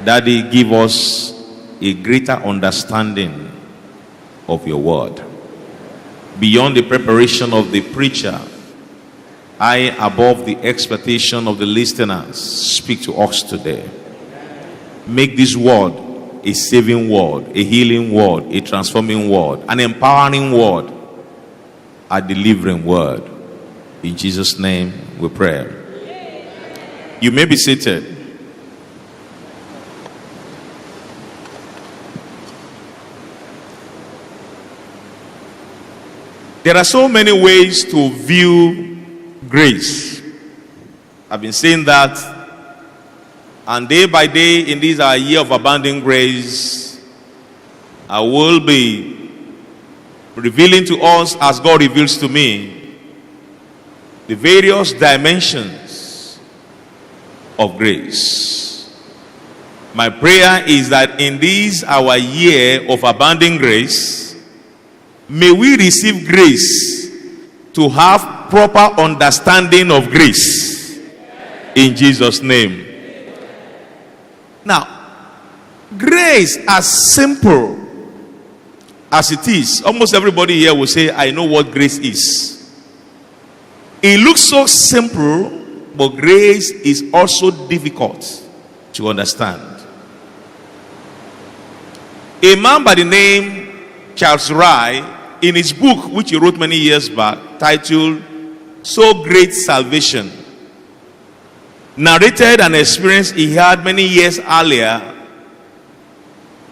Daddy, give us a greater understanding of your word. Beyond the preparation of the preacher, high above the expectation of the listeners, speak to us today. Make this word a saving word, a healing word, a transforming word, an empowering word, a delivering word. In Jesus' name we pray. You may be seated. There are so many ways to view grace. I've been saying that, and day by day in this our year of abounding grace, I will be revealing to us, as God reveals to me, the various dimensions of grace. My prayer is that in this our year of abounding grace, may we receive grace to have proper understanding of grace. In Jesus' name. Now, grace, as simple as it is, almost everybody here will say, I know what grace is. It looks so simple, but grace is also difficult to understand. A man by the name Charles Wright, in his book, which he wrote many years back, titled So Great Salvation, narrated an experience he had many years earlier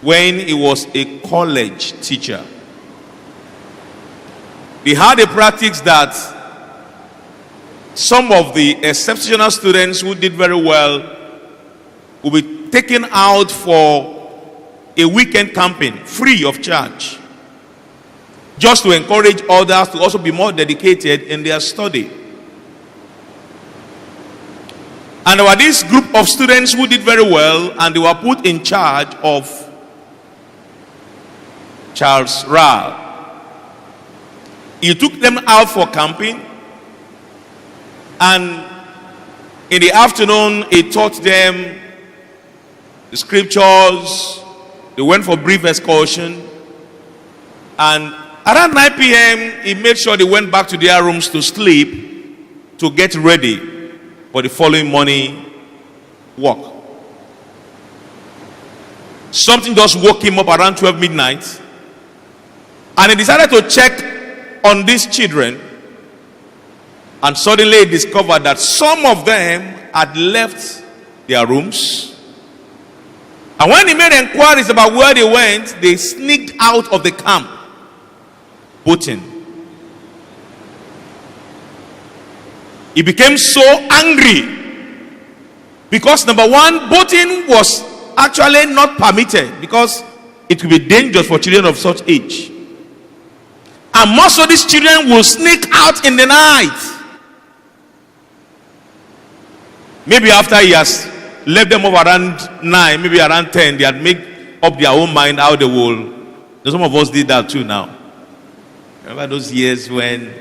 when he was a college teacher. He had a practice that some of the exceptional students who did very well would be taken out for a weekend camping free of charge, just to encourage others to also be more dedicated in their study. And there were this group of students who did very well, and they were put in charge of Charles Wright. He took them out for camping, and in the afternoon he taught them the scriptures. They went for brief excursion, and around 9 p.m., he made sure they went back to their rooms to sleep, to get ready for the following morning walk. Something just woke him up around 12 midnight, and he decided to check on these children, and suddenly he discovered that some of them had left their rooms. And when he made inquiries about where they went, they sneaked out of the camp. Boating. He became so angry because, number one, boating was actually not permitted because it could be dangerous for children of such age. And most of these children will sneak out in the night. Maybe after he has left them over around 9, maybe around 10, they had made up their own mind how they will. Some of us did that too now. Remember those years when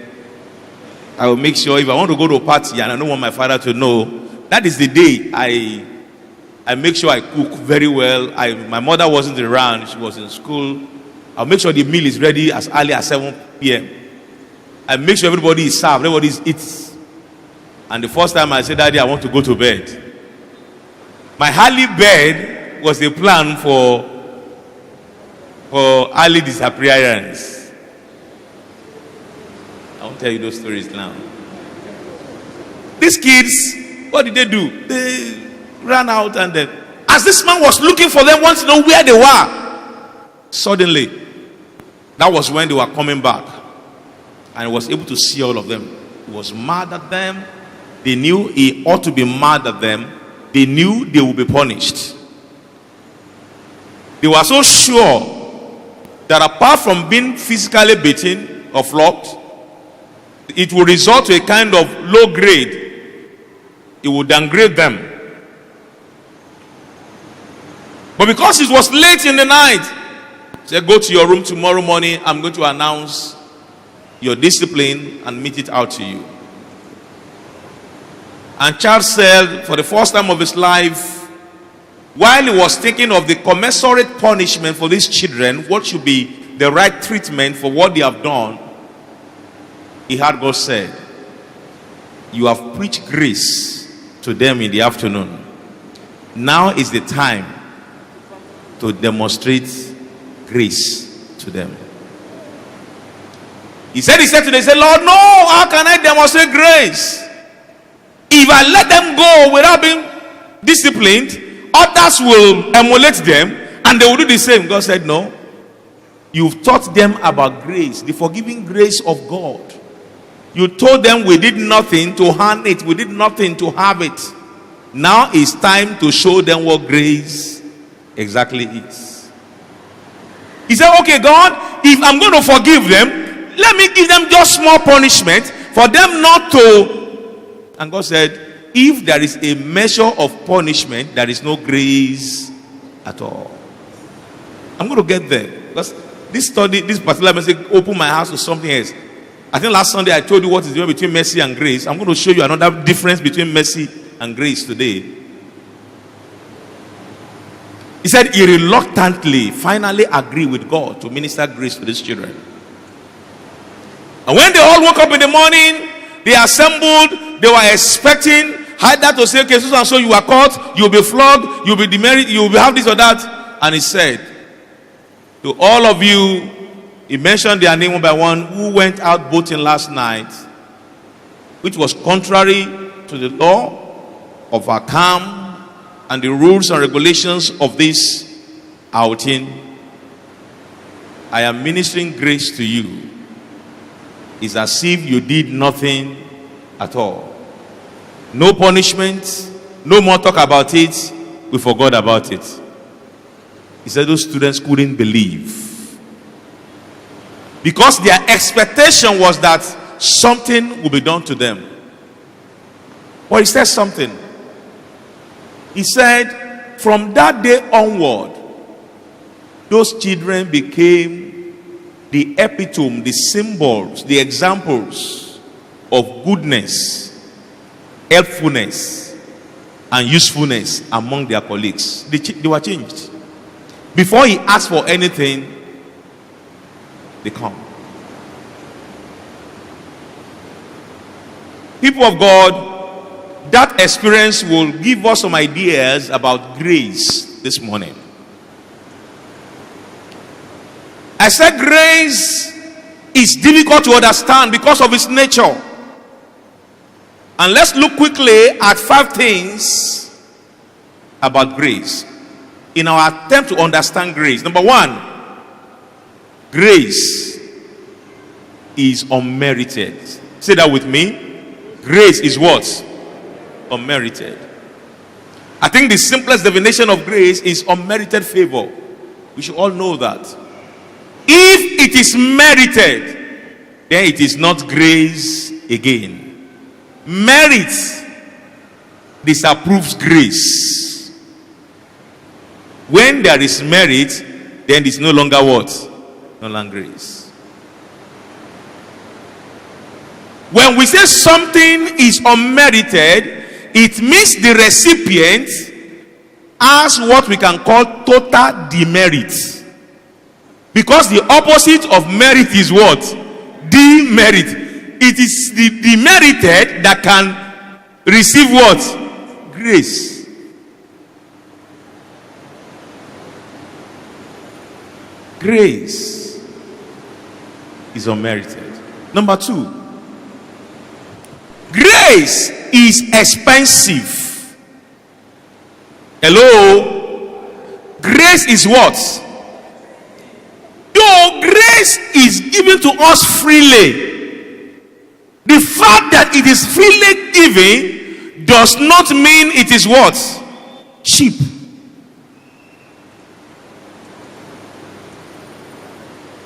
I will make sure if I want to go to a party and I don't want my father to know, that is the day I make sure I cook very well. My mother wasn't around, she was in school. I'll make sure the meal is ready as early as 7 p.m. I make sure everybody is served, everybody eats. And the first time I said, Daddy, I want to go to bed. My early bed was a plan for early disappearance. I won't tell you those stories now. These kids, what did they do? They ran out, and then, as this man was looking for them, wanted to know where they were, suddenly, that was when they were coming back, and he was able to see all of them. He was mad at them. They knew he ought to be mad at them. They knew they would be punished. They were so sure that apart from being physically beaten or flogged, it will result to a kind of low grade. It will downgrade them. But because it was late in the night, he said, go to your room tomorrow morning. I'm going to announce your discipline and mete it out to you. And Charles said, for the first time of his life, while he was thinking of the commensurate punishment for these children, what should be the right treatment for what they have done, he heard God said, you have preached grace to them in the afternoon. Now is the time to demonstrate grace to them. He said to them, he said, Lord, no, how can I demonstrate grace? If I let them go without being disciplined, others will emulate them and they will do the same. God said, no. You've taught them about grace, the forgiving grace of God. You told them we did nothing to earn it, we did nothing to have it. Now it's time to show them what grace exactly is. He said, okay, God, if I'm going to forgive them, let me give them just small punishment for them not to. And God said, if there is a measure of punishment, there is no grace at all. I'm going to get there. Because this particular message opened my eyes to something else. I think last Sunday I told you what is the difference between mercy and grace. I'm going to show you another difference between mercy and grace today. He said he reluctantly finally agreed with God to minister grace to these children. And when they all woke up in the morning, they assembled, they were expecting either to say, okay, so and so you are caught, you'll be flogged, you'll be demerit, you'll have this or that. And he said, to all of you, he mentioned their name one by one, who went out boating last night, which was contrary to the law of our camp and the rules and regulations of this outing. I am ministering grace to you. It's as if you did nothing at all. No punishment, no more talk about it, we forgot about it. He said those students couldn't believe. Because their expectation was that something would be done to them. But he said something. He said, from that day onward, those children became the epitome, the symbols, the examples of goodness, helpfulness, and usefulness among their colleagues. They were changed. Before he asked for anything, they come. People of God, that experience will give us some ideas about grace this morning. I said grace is difficult to understand because of its nature. And let's look quickly at 5 things about grace in our attempt to understand grace. Number 1, grace is unmerited. Say that with me. Grace is what? Unmerited. I think the simplest definition of grace is unmerited favor. We should all know that. If it is merited, then it is not grace again. Merit disapproves grace. When there is merit, then it's no longer what? No longer grace. When we say something is unmerited, it means the recipient has what we can call total demerit. Because the opposite of merit is what? Demerit. It is the demerited that can receive what? Grace. Grace is unmerited. Number 2, grace is expensive. Hello? Grace is what? Though grace is given to us freely, the fact that it is freely given does not mean it is what? Cheap.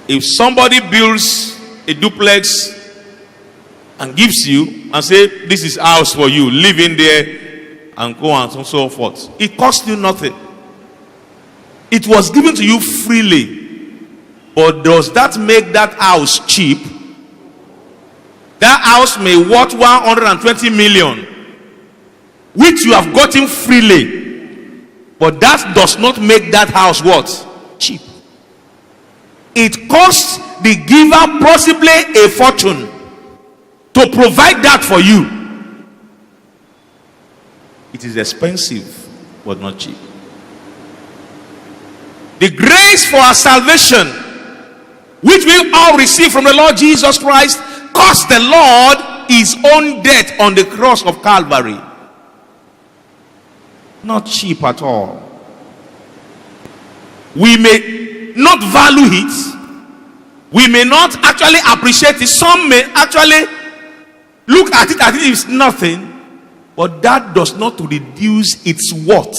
If somebody builds a duplex and gives you and say, this is house for you, live in there and go on and so forth, it costs you nothing. It was given to you freely. But does that make that house cheap? That house may worth 120 million, which you have gotten freely. But that does not make that house what? Cheap. It costs the giver possibly a fortune to provide that for you. It is expensive, but not cheap. The grace for our salvation, which we all receive from the Lord Jesus Christ, cost the Lord his own death on the cross of Calvary. Not cheap at all. We may not value it. We may not actually appreciate it. Some may actually look at it as if it's nothing. But that does not reduce its worth.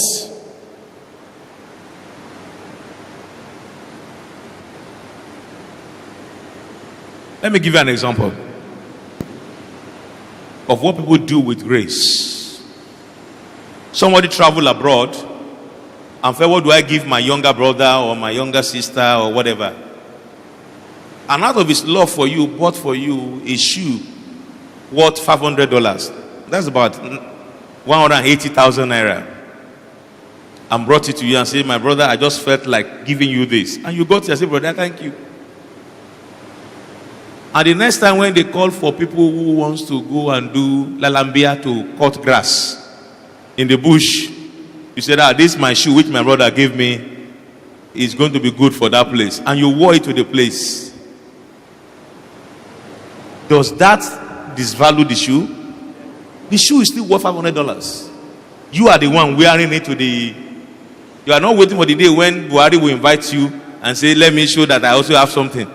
Let me give you an example of what people do with grace. Somebody travel abroad and say, what do I give my younger brother or my younger sister or whatever? And out of his love for you, bought for you a shoe worth $500. That's about 180,000 naira. And brought it to you and said, my brother, I just felt like giving you this. And you got it and said, brother, thank you. And the next time when they call for people who wants to go and do lalambia to cut grass in the bush, you said, this is my shoe which my brother gave me. It's going to be good for that place. And you wore it to the place. Does that disvalue the shoe? The shoe is still worth $500. You are the one wearing it to the... You are not waiting for the day when Buhari will invite you and say, let me show that I also have something.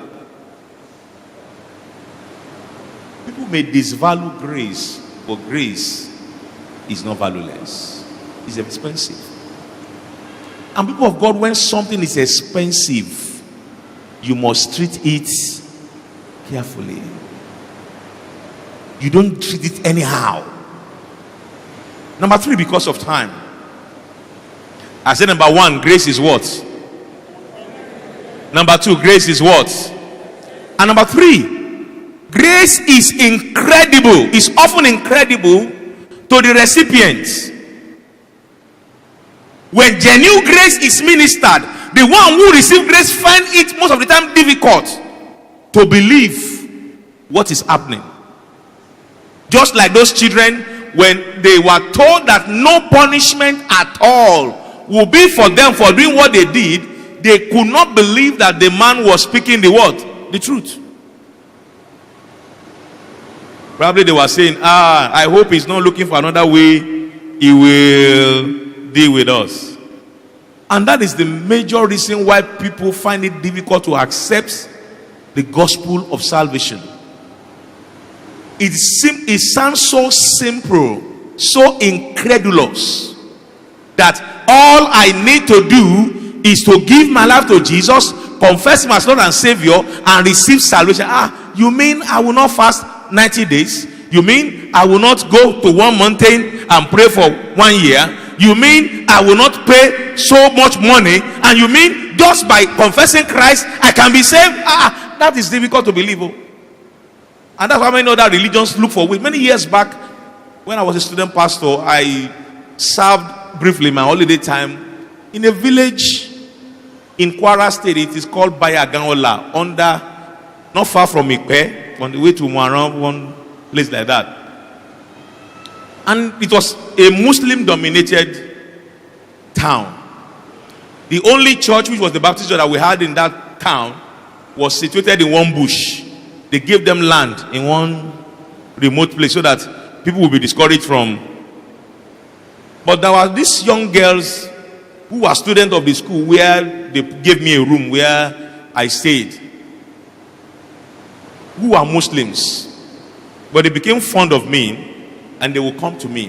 People may disvalue grace, but grace is not valueless. It's expensive. And people of God, when something is expensive, you must treat it carefully. You don't treat it anyhow. Number 3, because of time. I said number 1, grace is what? Number 2, grace is what? And number 3, grace is incredible. It's often incredible to the recipient. When genuine grace is ministered, the one who receives grace find it most of the time difficult to believe what is happening. Just like those children, when they were told that no punishment at all will be for them for doing what they did, they could not believe that the man was speaking the word, the truth. Probably they were saying, I hope he's not looking for another way he will deal with us. And that is the major reason why people find it difficult to accept the gospel of salvation. It sounds so simple, so incredulous, that all I need to do is to give my life to Jesus, confess him as Lord and Savior, and receive salvation. You mean I will not fast 90 days? You mean I will not go to one mountain and pray for 1 year? You mean I will not pay so much money? And you mean just by confessing Christ I can be saved? That is difficult to believe. And that's how many other religions look for. Many years back, when I was a student pastor, I served briefly my holiday time in a village in Kwara State. It is called Bayagangola, not far from Ikpe, on the way to Muaram, one place like that. And it was a Muslim-dominated town. The only church, which was the Baptist church that we had in that town, was situated in one bush. They gave them land in one remote place so that people will be discouraged from. But there were these young girls who were students of the school where they gave me a room where I stayed, who are Muslims. But they became fond of me and they would come to me.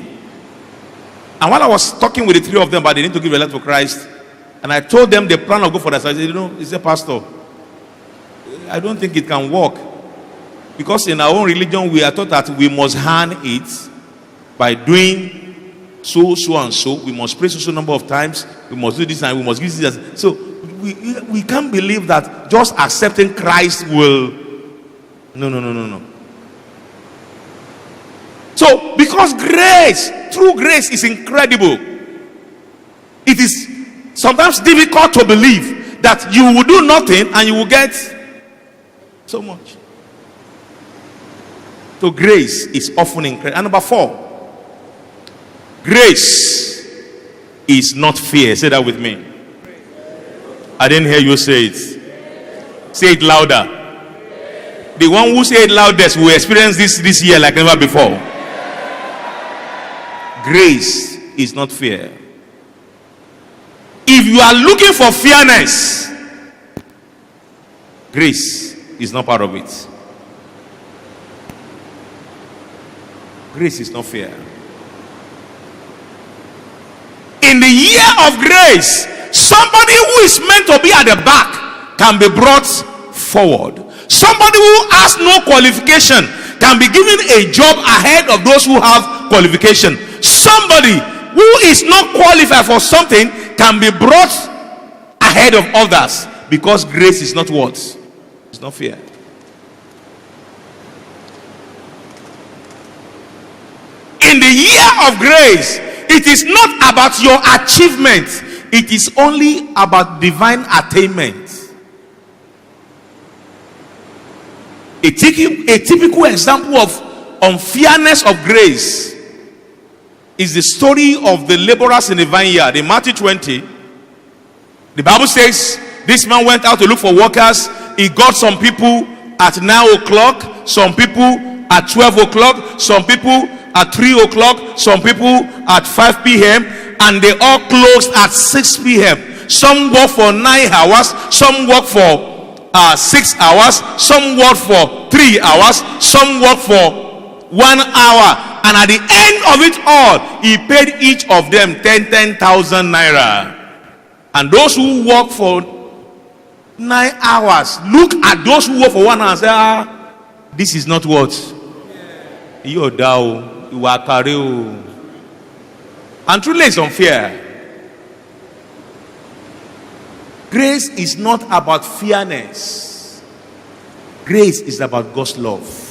And while I was talking with the 3 of them, but they need to give a life to Christ, and I told them the plan of God for that. So I said, he said, Pastor, I don't think it can work. Because in our own religion, we are taught that we must earn it by doing so and so. We must pray so number of times. We must do this and we must give this. So we can't believe that just accepting Christ will... No. So because grace, true grace is incredible. It is sometimes difficult to believe that you will do nothing and you will get so much. So grace is often incredible. And number 4, grace is not fear. Say that with me. I didn't hear you say it. Say it louder. The one who said it loudest will experience this year like never before. Grace is not fear. If you are looking for fairness, grace is not part of it. Grace is not fair. In the year of grace, somebody who is meant to be at the back can be brought forward. Somebody who has no qualification can be given a job ahead of those who have qualification. Somebody who is not qualified for something can be brought ahead of others, because grace is not what? It's not fair. In the year of grace, it is not about your achievement. It is only about divine attainment. A typical example of unfairness of grace is the story of the laborers in the vineyard. In Matthew 20, the Bible says this man went out to look for workers. He got some people at 9 o'clock, some people at 12 o'clock, some people at 3 o'clock, some people at 5 p.m., and they all closed at 6 p.m. Some work for 9 hours, some work for 6 hours, some work for 3 hours, some work for 1 hour, and at the end of it all, he paid each of them 10,000 naira. And those who work for 9 hours, look at those who work for 1 hour and say, this is not what you do, you are carry. And truly it's unfair. Grace is not about fairness. Grace is about God's love.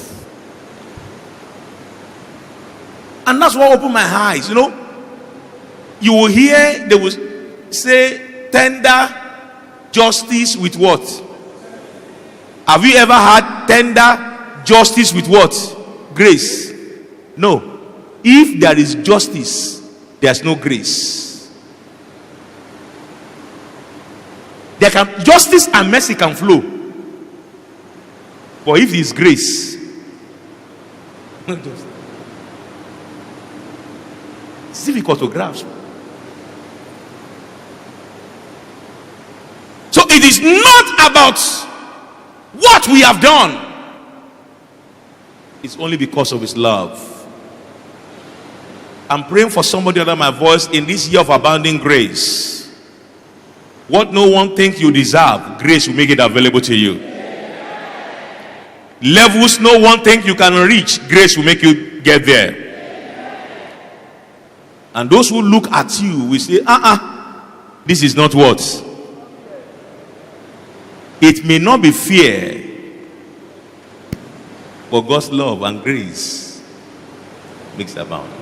And that's what opened my eyes. You will hear, they will say, tender justice with what? Have you ever had tender justice with what? Grace. No. If there is justice, there's no grace. Justice and mercy can flow. But if it's grace, it's difficult to grasp. So it is not about what we have done. It's only because of his love. I'm praying for somebody under my voice in this year of abounding grace. What no one thinks you deserve, grace will make it available to you. Levels no one thinks you can reach, grace will make you get there. And those who look at you will say, this is not what. It may not be fear, but God's love and grace makes it abound.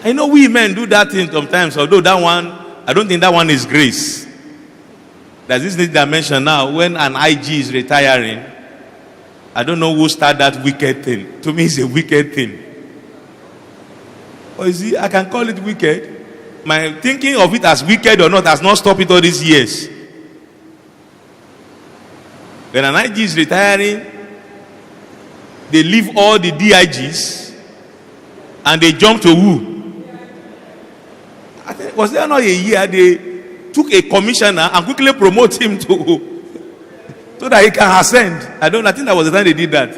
I know we men do that thing sometimes, although that one, I don't think that one is grace. There's this dimension now, when an IG is retiring, I don't know who started that wicked thing. To me, it's a wicked thing. Or you see, I can call it wicked. My thinking of it as wicked or not has not stopped it all these years. When an IG is retiring, they leave all the DIGs and they jump to who? Was there not a year they took a commissioner and quickly promote him to so that he can ascend? I think that was the time they did that.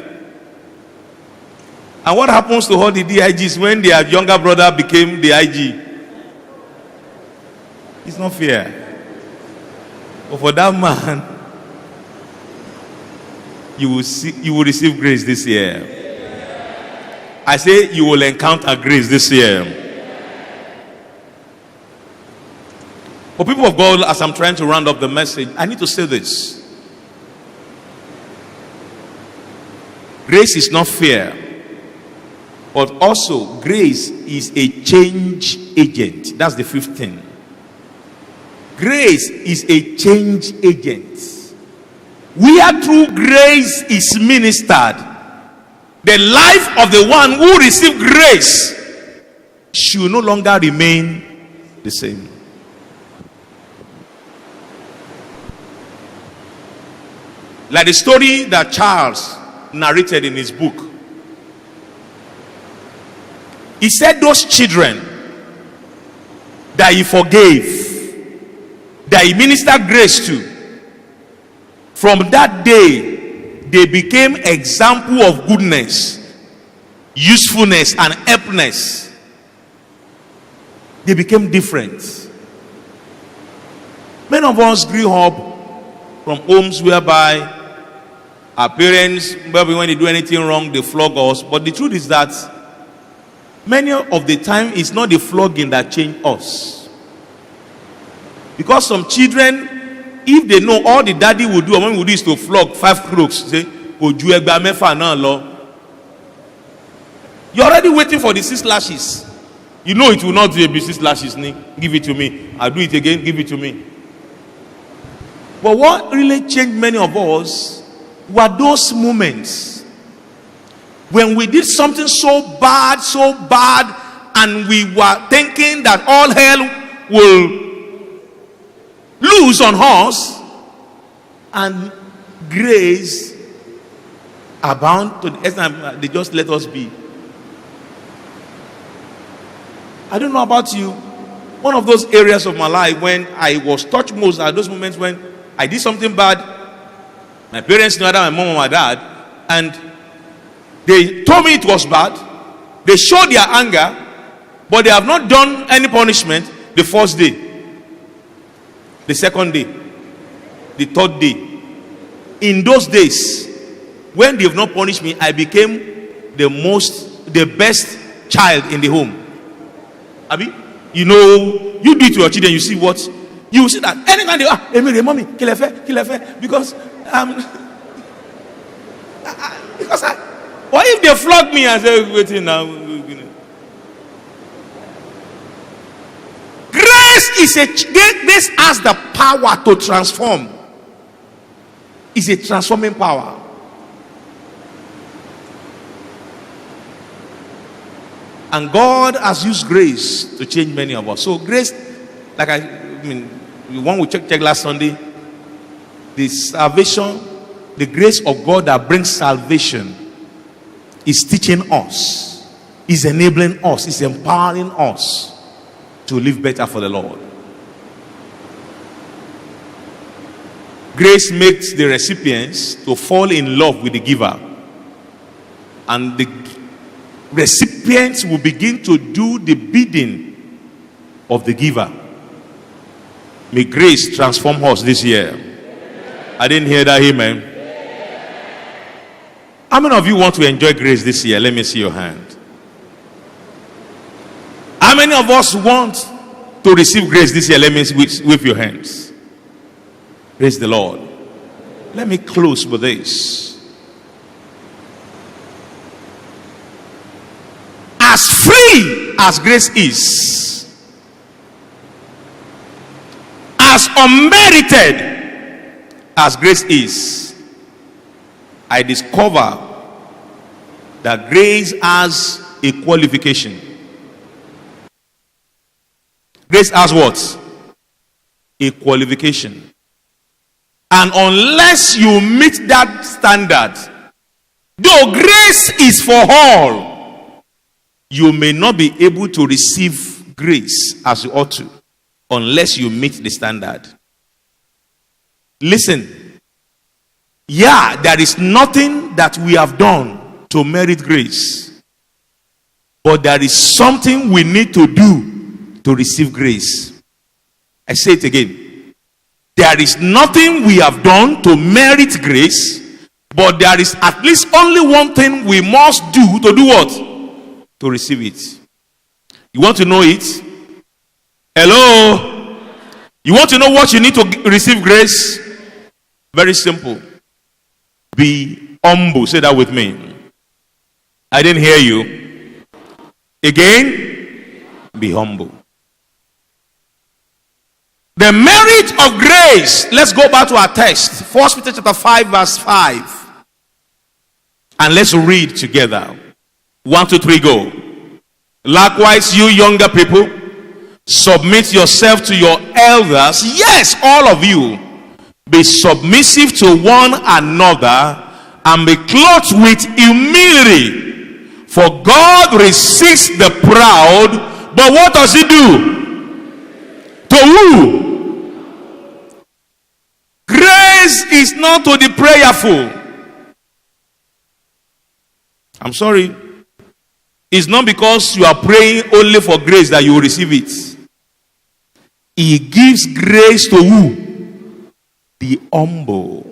And what happens to all the DIGs when their younger brother became the IG? It's not fair. But for that man, you will receive grace this year. I say you will encounter grace this year. For people of God, as I'm trying to round up the message, I need to say this. Grace is not fear. But also, grace is a change agent. That's the fifth thing. Grace is a change agent. Where through grace is ministered, the life of the one who received grace should no longer remain the same. Like the story that Charles narrated in his book. He said those children that he forgave, that he ministered grace to, from that day they became example of goodness, usefulness, and helpness. They became different. Many of us grew up from homes whereby our parents, maybe when they do anything wrong, they flog us. But the truth is that many of the time it's not the flogging that changed us. Because some children, if they know all the daddy will do, or when we do is to flog 5 crooks, say, you're already waiting for the 6 lashes. You know it will not be 6 lashes. Give it to me. I'll do it again. Give it to me. But what really changed many of us were those moments when we did something so bad, and we were thinking that all hell will lose on us, and grace abound to the extent they just let us be. I don't know about you. One of those areas of my life when I was touched most are those moments when I did something bad. My parents knew that, my mom and my dad, and they told me it was bad. They showed their anger, but they have not done any punishment the first day, the second day, the third day. In those days, when they have not punished me, I became the best child in the home. Abi, you know, you do it to your children, you see what? You see that anytime they mommy, because what if they flog me and say, waiting now? Grace has the power to transform. It's a transforming power. And God has used grace to change many of us. So grace, like when we checked last Sunday, the salvation, the grace of God that brings salvation is teaching us, is enabling us, is empowering us to live better for the Lord. Grace makes the recipients to fall in love with the giver, and the recipients will begin to do the bidding of the giver. May grace transform us this year. I didn't hear that, amen. How many of you want to enjoy grace this year? Let me see your hand. How many of us want to receive grace this year? Let me wave your hands. Praise the Lord. Let me close with this. As free as grace is, as unmerited as grace is, I discover that grace has a qualification. Grace has what? A qualification. And unless you meet that standard, though grace is for all, you may not be able to receive grace as you ought to unless you meet the standard. Listen. Yeah, there is nothing that we have done to merit grace. But there is something we need to do to receive grace. I say it again. There is nothing we have done to merit grace, but there is at least only one thing we must do to do what? To receive it. You want to know it? Hello? You want to know what you need to receive grace? Very simple. Be humble. Say that with me. I didn't hear you. Again, be humble. The merit of grace. Let's go back to our text. 1 Peter chapter 5 verse 5. And let's read together. 1, 2, 3, go. Likewise, you younger people, submit yourself to your elders. Yes, all of you. Be submissive to one another and be clothed with humility. For God resists the proud, but what does he do? To who? Grace is not to the prayerful. I'm sorry. It's not because you are praying only for grace that you will receive it. He gives grace to who? The humble.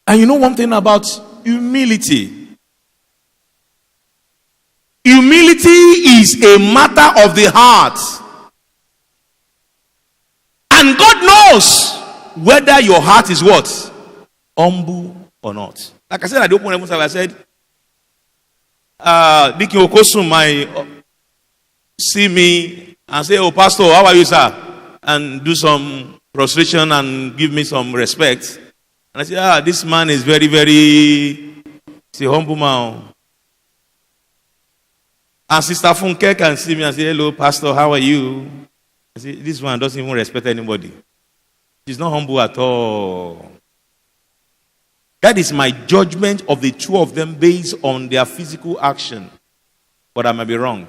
And you know one thing about humility? Humility is a matter of the heart. And God knows whether your heart is what? Humble or not. Like I said at the open heaven, I said, Dikin Okosun might see me and say, oh, Pastor, how are you, sir? And do some prostration and give me some respect. And I say, this man is very, very, he's a humble man. And Sister Funke can see me and say, hello, Pastor, how are you? I say, this one doesn't even respect anybody. She's not humble at all. That is my judgment of the two of them based on their physical action. But I might be wrong.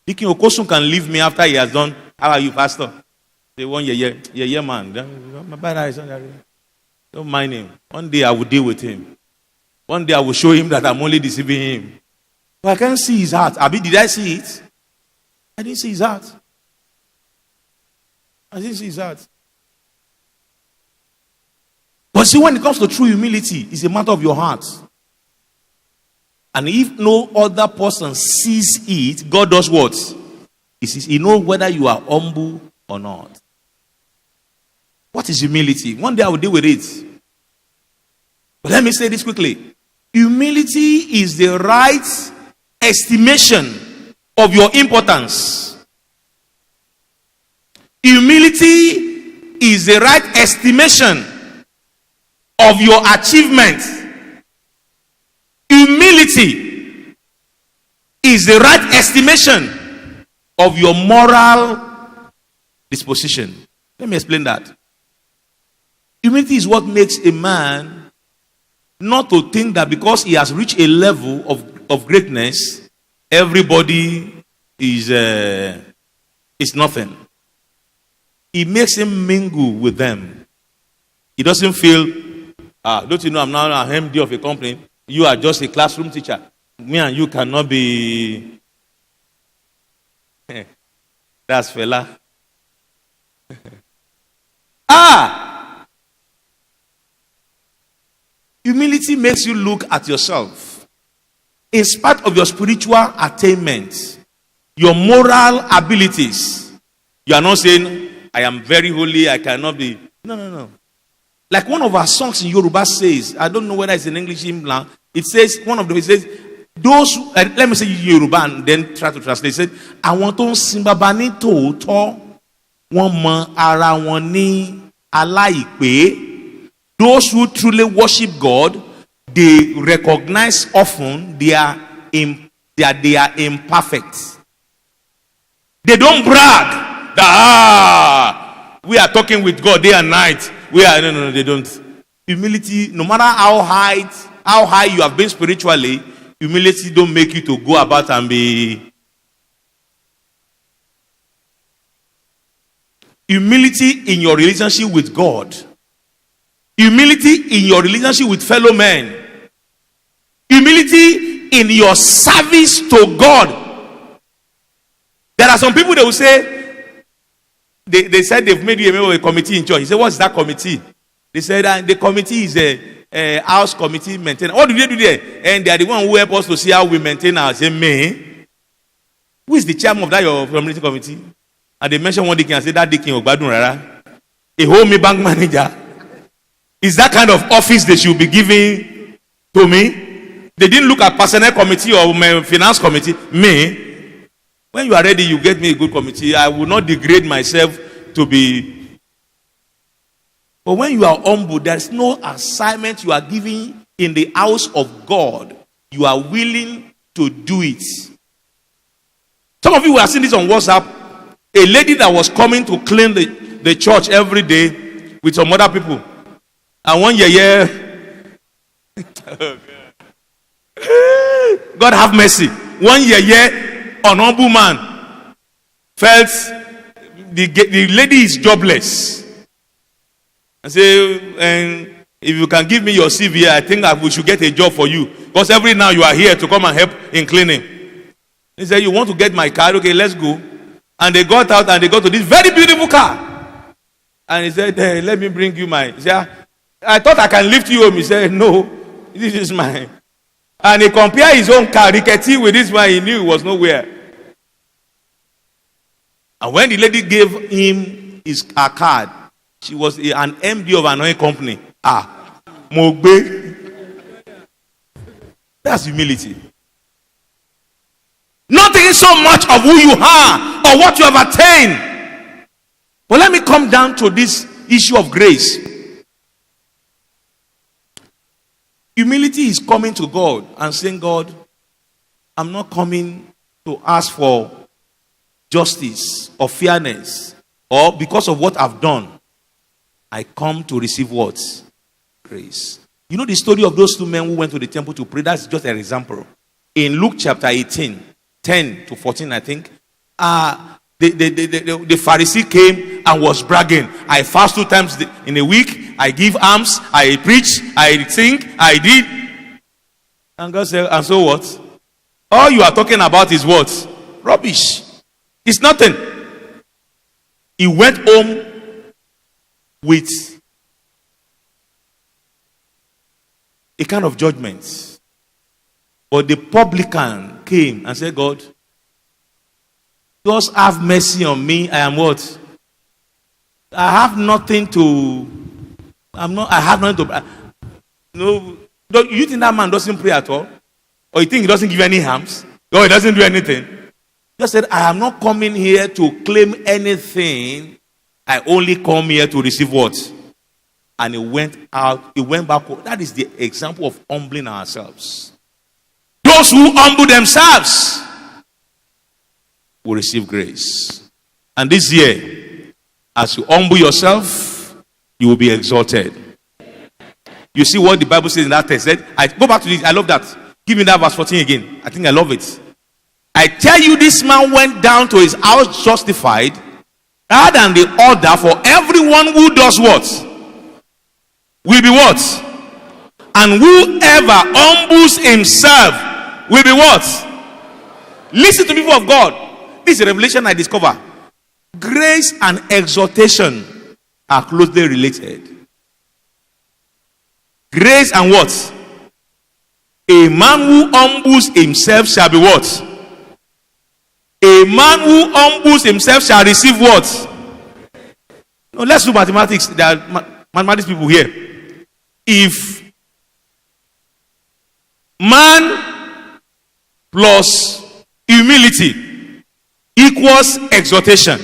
Dikin Okosun can leave me after he has done, how are you, Pastor? Say, yeah, man. My bad eyes. Don't mind him. One day I will deal with him. One day I will show him that I'm only deceiving him. But I can't see his heart. Did I see it? I didn't see his heart. I didn't see his heart. But see, when it comes to true humility, it's a matter of your heart. And if no other person sees it, God does what? He knows whether you are humble or not. What is humility? One day I will deal with it. But let me say this quickly. Humility is the right estimation of your importance. Humility is the right estimation of your achievement. Humility is the right estimation of your moral disposition. Let me explain that. Humility is what makes a man not to think that because he has reached a level of greatness, everybody is nothing. It makes him mingle with them. He doesn't feel, don't you know I'm now an MD of a company? You are just a classroom teacher. Me and you cannot be. That's fella. Humility makes you look at yourself. In spite of your spiritual attainment, your moral abilities, you are not saying, I am very holy, I cannot be. No. Like one of our songs in Yoruba says, I don't know whether it's in English in blank. It says, one of them, it says, those, let me say Yoruba and then try to translate. It said, I want to sing baba ni tòótọ́, wọ́n mọ ara wọn ní aláìpé. Those who truly worship God, they recognize often they are imperfect. They don't brag that we are talking with God day and night. No, they don't. Humility, no matter how high you have been spiritually, humility don't make you to go about and be. Humility in your relationship with God. Humility in your relationship with fellow men. Humility in your service to God. There are some people that will say, they said they've made you a member of a committee in church. He said, what's that committee? They said, the committee is a house committee maintenance. What do they do there? And they are the one who help us to see how we maintain our same man. Who is the chairman of that your community committee? And they mentioned one deacon and said, that deacon Ogbadun Rara, a home bank manager. Is that kind of office they should be giving to me. They didn't look at personnel committee or my finance committee. Me, when you are ready, you get me a good committee. I will not degrade myself to be. But when you are humble, there is no assignment you are giving in the house of God. You are willing to do it. Some of you have seen this on WhatsApp. A lady that was coming to clean the church every day with some other people. And one year, God have mercy. One year, an humble man felt the lady is jobless. I say, and if you can give me your CV, I think we should get a job for you. Because every now you are here to come and help in cleaning. He said, you want to get my car? Okay, let's go. And they got out and they got to this very beautiful car. And he said, hey, let me bring you mine. He said, I thought I can lift you home. He said, no, this is mine. And he compared his own car, rickety, with this one. He knew it was nowhere. And when the lady gave him her card, she was an MD of an oil company. Mogbe. That's humility. Not thinking so much of who you are or what you have attained. But let me come down to this issue of grace. Humility is coming to God and saying, God, I'm not coming to ask for justice or fairness or because of what I've done. I come to receive what? Grace. You know the story of those two men who went to the temple to pray? That's just an example. In Luke chapter 18, 10 to 14, I think, the Pharisee came and was bragging. I fast 2 times in a week. I give alms. I preach. I sing. I did. And God said, and so what? All you are talking about is what? Rubbish. It's nothing. He went home with a kind of judgment. But the publican came and said, God, just have mercy on me. I am what? I have nothing to. I have nothing to. No, you think that man doesn't pray at all? Or you think he doesn't give any alms? Or he doesn't do anything? He just said, I am not coming here to claim anything. I only come here to receive what? And he went out. He went back. That is the example of humbling ourselves. Those who humble themselves will receive grace. And this year, as you humble yourself, you will be exalted. You see what the Bible says in that text? I go back to this. I love that. Give me that verse 14 again. I think I love it. I tell you, this man went down to his house justified rather than the other. For everyone who does what? Will be what? And whoever humbles himself will be what? Listen to people of God. This is a revelation I discover. Grace and exhortation are closely related. Grace and what? A man who humbles himself shall be what? A man who humbles himself shall receive what? No, let's do mathematics. There are mathematics people here. If man plus humility equals exhortation,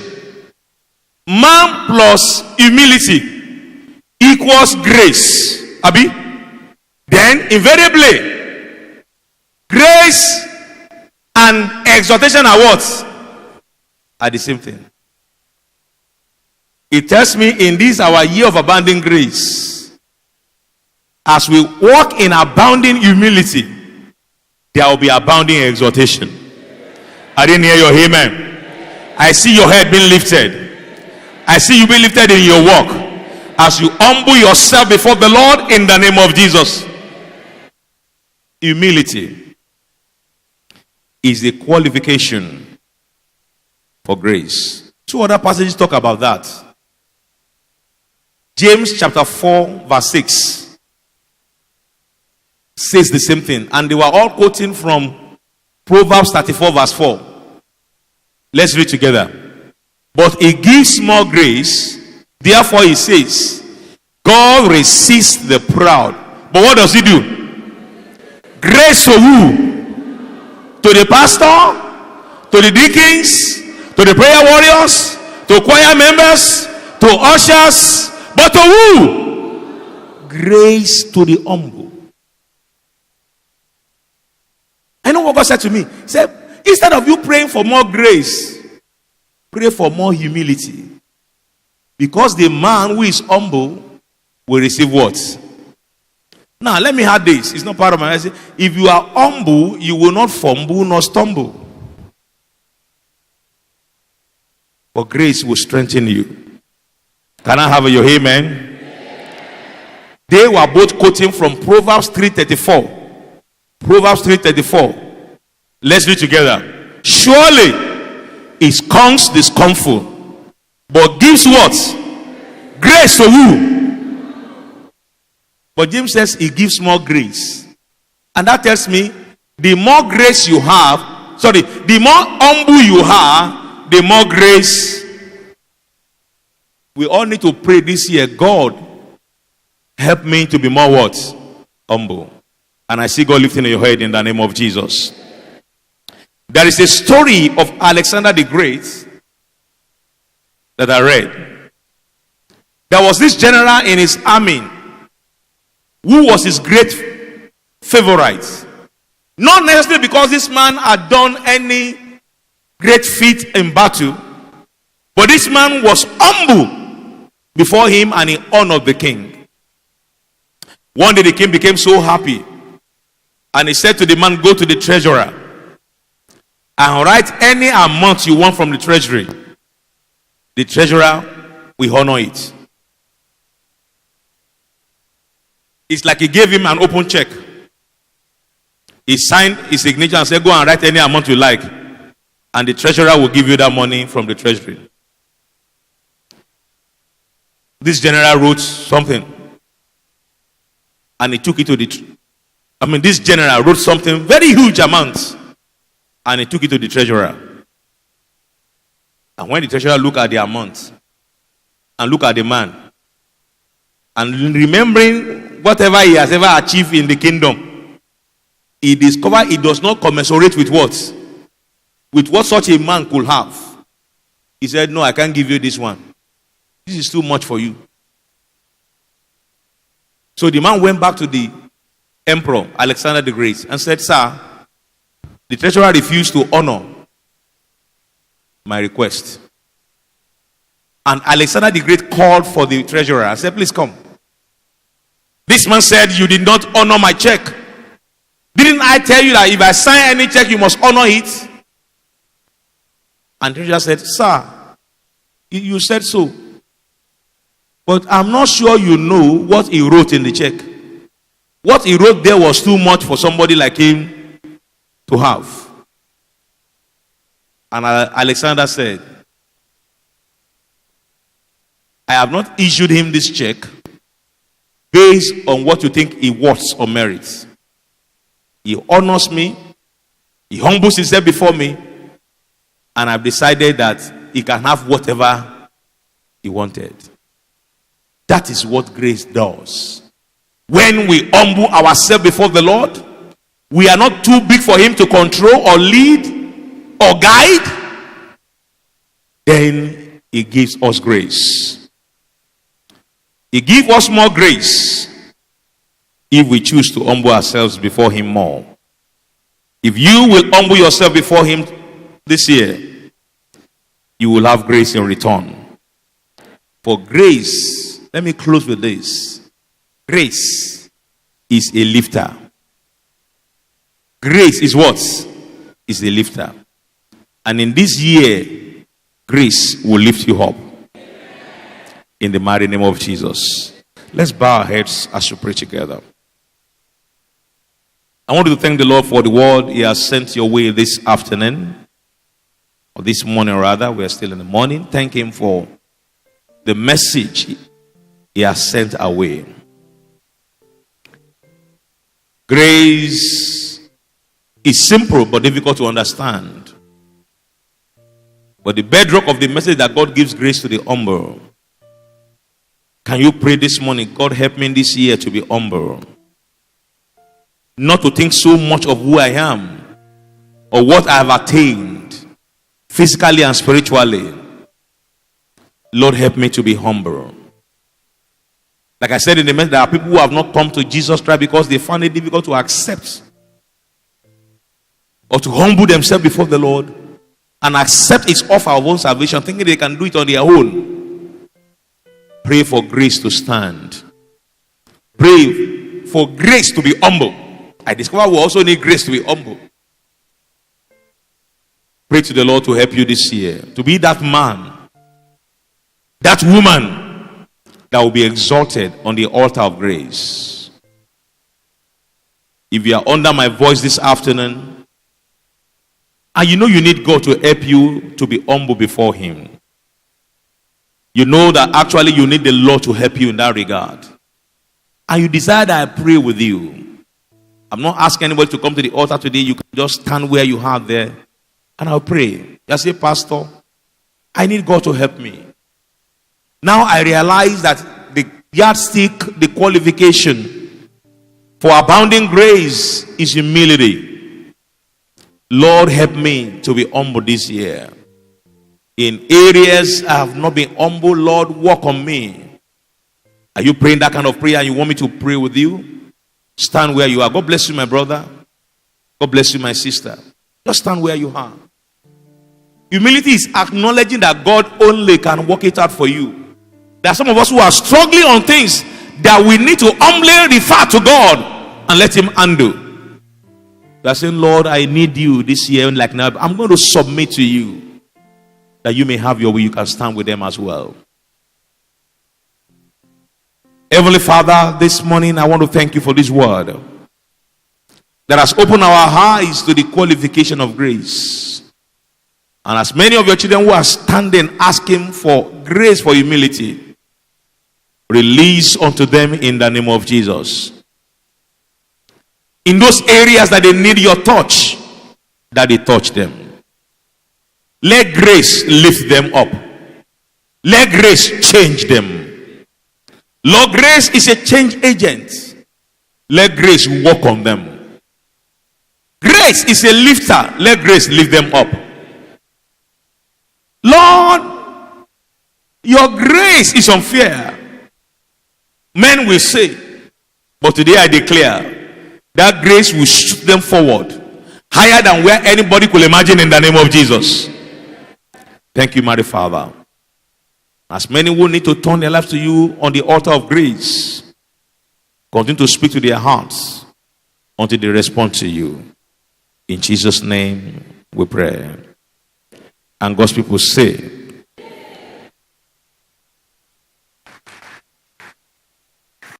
man plus humility equals grace, Abi, then invariably grace and exhortation are what? Are the same thing. It tells me in this our year of abounding grace, as we walk in abounding humility, there will be abounding exhortation. I didn't hear your amen. I see your head being lifted. I see you being lifted in your walk as you humble yourself before the Lord in the name of Jesus. Humility is the qualification for grace. 2 other passages talk about that. James chapter 4 verse 6 says the same thing. And they were all quoting from Proverbs 34 verse 4. Let's read together. But he gives more grace. Therefore he says, God resists the proud. But what does he do? Grace to who? To the pastor, to the deacons, to the prayer warriors, to choir members, to ushers, but to who? Grace to the humble. I know what God said to me. He said, instead of you praying for more grace, pray for more humility. Because the man who is humble will receive what? Now, let me add this. It's not part of my message. If you are humble, you will not fumble nor stumble. But grace will strengthen you. Can I have your amen? They were both quoting from Proverbs 3:34. Proverbs 3:34. Let's read together. Surely it skunks the scornful, but gives what? Grace to who? But James says he gives more grace. And that tells me the more grace you have, the more humble you are, the more grace. We all need to pray this year, God, help me to be more what? Humble. And I see God lifting your head in the name of Jesus. There is a story of Alexander the Great that I read. There was this general in his army who was his great favorite. Not necessarily because this man had done any great feat in battle, but this man was humble before him and he honored the king. One day the king became so happy and he said to the man, go to the treasurer and write any amount you want from the treasury. The treasurer will honor it. It's like he gave him an open check. He signed his signature and said, go and write any amount you like. And the treasurer will give you that money from the treasury. This general wrote something. And he took it to this general wrote something, very huge amount. And he took it to the treasurer. And when the treasurer looked at the amount, and looked at the man, and remembering whatever he has ever achieved in the kingdom, he discovered it does not commensurate with what? With what such a man could have. He said, no, I can't give you this one. This is too much for you. So the man went back to the emperor, Alexander the Great, and said, sir, the treasurer refused to honor my request. And Alexander the Great called for the treasurer and said, please come. This man said, you did not honor my check. Didn't I tell you that if I sign any check, you must honor it? And the treasurer said, sir, you said so. But I'm not sure you know what he wrote in the check. What he wrote there was too much for somebody like him to have. And Alexander said, I have not issued him this check based on what you think he worths or merits. He honors me, he humbles himself before me, and I've decided that he can have whatever he wanted. That is what grace does. When we humble ourselves before the Lord, we are not too big for him to control or lead or guide, then he gives us grace. He gives us more grace if we choose to humble ourselves before him more. If you will humble yourself before him this year, you will have grace in return. For grace, let me close with this. Grace is a lifter. Grace is what? Is a lifter. And in this year, grace will lift you up. In the mighty name of Jesus. Let's bow our heads as we pray together. I want to thank the Lord for the word he has sent your way this afternoon. Or this morning rather. We are still in the morning. Thank him for the message he has sent our way. Grace is simple but difficult to understand. But the bedrock of the message that God gives grace to the humble. Can you pray this morning, God help me this year to be humble? not to think so much of who I am or what I have attained physically and spiritually. Lord, help me to be humble. Like I said in the message, there are people who have not come to Jesus Christ because they found it difficult to accept or to humble themselves before the Lord and accept His offer of own salvation, thinking they can do it on their own. Pray for grace to stand. Pray for grace to be humble. I discover we also need grace to be humble. Pray to the Lord to help you this year, to be that man, that woman that will be exalted on the altar of grace. If you are under my voice this afternoon, and you know you need God to help you to be humble before Him, you know that actually you need the Lord to help you in that regard, and you desire that I pray with you, I'm not asking anybody to come to the altar today. You can just stand where you are there, and I'll pray. You say, Pastor, I need God to help me. Now I realize that the yardstick, the qualification for abounding grace is humility. Lord, help me to be humble this year. In areas I have not been humble, Lord, work on me. Are you praying that kind of prayer and you want me to pray with you? Stand where you are. God bless you, my brother. God bless you, my sister. Just stand where you are. Humility is acknowledging that God only can work it out for you. There are some of us who are struggling on things that we need to humbly refer to God and let Him handle. You are saying, Lord, I need you this year. Like now, I'm going to submit to you that you may have your way. You can stand with them as well. Heavenly Father, this morning I want to thank you for this word that has opened our eyes to the qualification of grace. And as many of your children who are standing asking for grace for humility, release unto them in the name of Jesus. In those areas that they need your touch, that they touch them. Let grace lift them up. Let grace change them. Lord, grace is a change agent. Let grace work on them. Grace is a lifter. Let grace lift them up. Lord, your grace is unfair. Men will say, but today I declare that grace will shoot them forward higher than where anybody could imagine in the name of Jesus. Thank you, mighty Father. As many who need to turn their lives to you on the altar of grace, continue to speak to their hearts until they respond to you. In Jesus' name we pray. And God's people say,